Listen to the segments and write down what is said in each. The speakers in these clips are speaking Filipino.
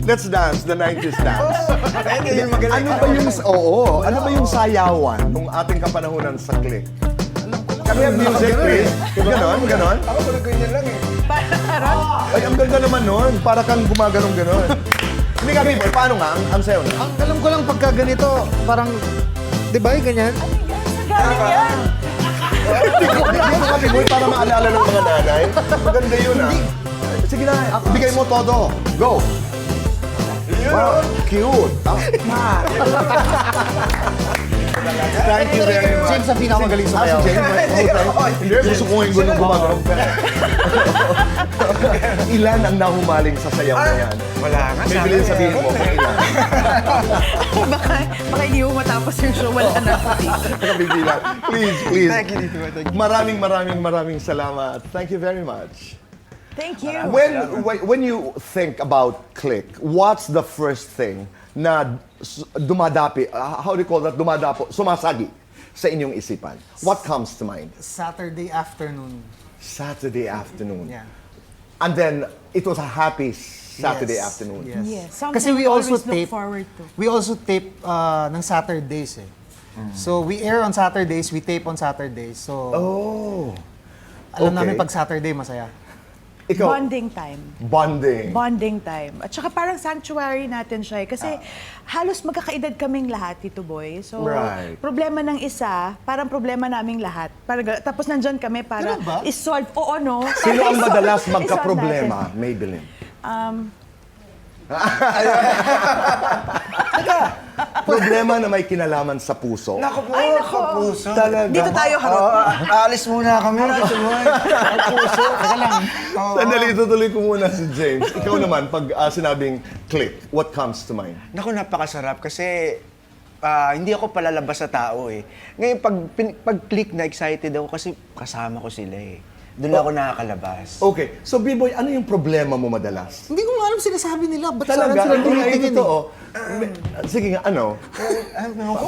Let's dance, the 90s dance. Ano Ano ba yung, ano ba yung sayawan nung ating kapanahunan sa click? Kami ang music, Chris. Ganon, ganon. Ako wala ganyan lang eh. Ay, ang ganda naman nun. Para kang gumaganong ganon. Hindi nga, Biboy, paano nga? Ang sayo na. Ang alam ko lang pagka ganito, parang, di ba yung ganyan? Galing yan. Hindi mo ka, Biboy, para maalala ng mga nanay. Maganda yun, ah. Sige na, bigay mo todo. Go! Wow, cute. Thank you very much. James ang pinakamagaling sa Ah, si sayaw. James. Hindi, gusto ko yung gano'ng gumagano'ng ka. Ilan ang nahumaling sa sayaw na yan? Wala nga. May bilhin sabihin mo kung ilan. baka hindi mo matapos yung show, wala na ako dito. Nakabibilan. Please, please. Thank you, Tito. Thank you. Maraming salamat. Thank you very much. Thank you. When you think about Click, what's the first thing na dumadapi, how do you call that, dumadapo, sumasagi sa inyong isipan? What comes to mind? Saturday afternoon. Saturday afternoon. Yeah. And then, it was a happy Saturday Yes. afternoon. Yes. Yes, something Kasi we we also always look tape, forward to. we also tape ng Saturdays eh. So we air on Saturdays, we tape on Saturdays. So Oh. alam okay. namin pag Saturday masaya. Ikaw, Bonding time. bonding. Bonding time. At saka parang sanctuary natin siya eh. Kasi halos magkakaedad kaming lahat, Tito Boy. So, Right. problema ng isa, parang problema naming lahat. Tapos nandyan kami para Ganun ba? isolve. Oo, no? Sino ang Para madalas isolve magka-problema, natin. Maybelline? Problema na may kinalaman sa puso. Naku po, Ay, nako. kapuso. Talaga. Dito tayo harot. Aalis muna kami. Kapuso. Teka lang. Sandali, tutuloy ko muna si James. Ikaw naman, pag sinabing click, what comes to mind? Naku, napakasarap kasi hindi ako palalabas sa tao eh. Ngayon, pag click na excited ako kasi kasama ko sila eh. Doon ako nakakalabas. Okay, so B-Boy, ano yung problema mo madalas? Hindi ko nga alam sinasabi nila. Ba't Talaga, saan sila hindi nga tumitingin ito, eh? oh. Sige nga, ano?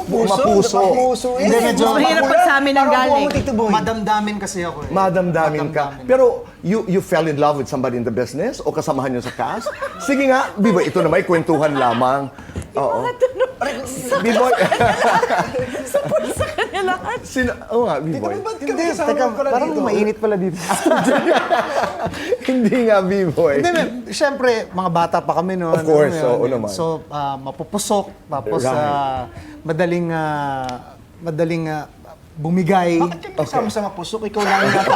Mapuso. Mapuso. Hindi, medyo Mahirap pag sa amin ang galing. Madamdamin kasi ako eh. Madamdamin ka. Madamdamin. Pero you fell in love with somebody in the business o kasamahan nyo sa cast? Sige nga, B-Boy, ito na may kwentuhan lamang. Oo. B-Boy. Support sa kanya lahat. Oo nga, B-Boy. Hindi, teka, parang mainit pala dito. Hindi nga, B-Boy. Hindi, syempre, mga bata pa kami noon. Of course, Ano oo yun, naman. So, mapupusok, tapos Right. madaling bumigay. Bakit ka kasama sa mapusok? Ikaw lang yung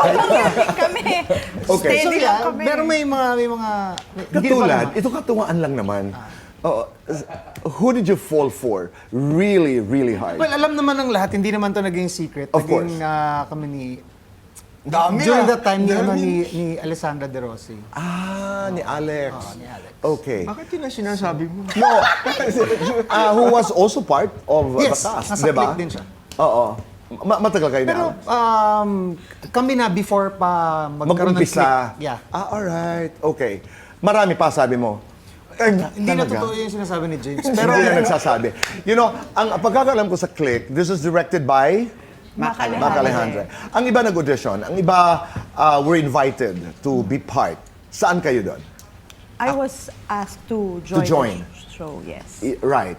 Kami. Okay. So, Steady lang yeah, kami. pero may mga hindi Katulad, naman. ito katuwaan lang naman. Oo. Who did you fall for really, really hard? Well, alam naman ng lahat, hindi naman to naging secret. Of course. Naging kami ni... Dami During that time, ni Alessandra De Rossi. Ni Alex. Ni Alex. Okay. Bakit yun ang sinasabi mo? No. Who was also part of Yes, the cast, nasa di ba? click din siya. Oo. Matagal kayo Pero na. kami na before pa magkaroon ng Mag-umpisa. click. Yeah. Alright. Okay. Marami pa, sabi mo. Hindi na Talaga? totoo yung sinasabi ni James. Pero hindi na nagsasabi. You know, ang pagkakalam ko sa Click, this is directed by Mac Alejandra. Ang iba nag-audition, ang iba were invited to be part. Saan kayo doon? I was asked to join. the show, yes. Right.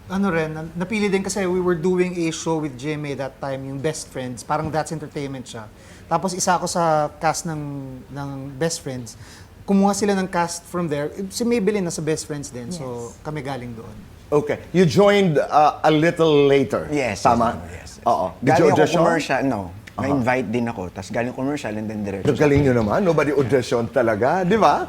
Ano rin, napili din kasi we were doing a show with GMA that time, yung Best Friends. Parang That's Entertainment siya. Tapos isa ako sa cast ng Best Friends. Kumuha sila ng cast from there. Si Maybelline nasa Best Friends din, so kami galing doon. Okay. You joined a little later. Yes. Tama? Yes. Oo. Did you Galing ako audition? commercial, no. Na-invite din ako. Tapos galing commercial and then diretso. Galing nyo naman. Nobody audition talaga. Di ba?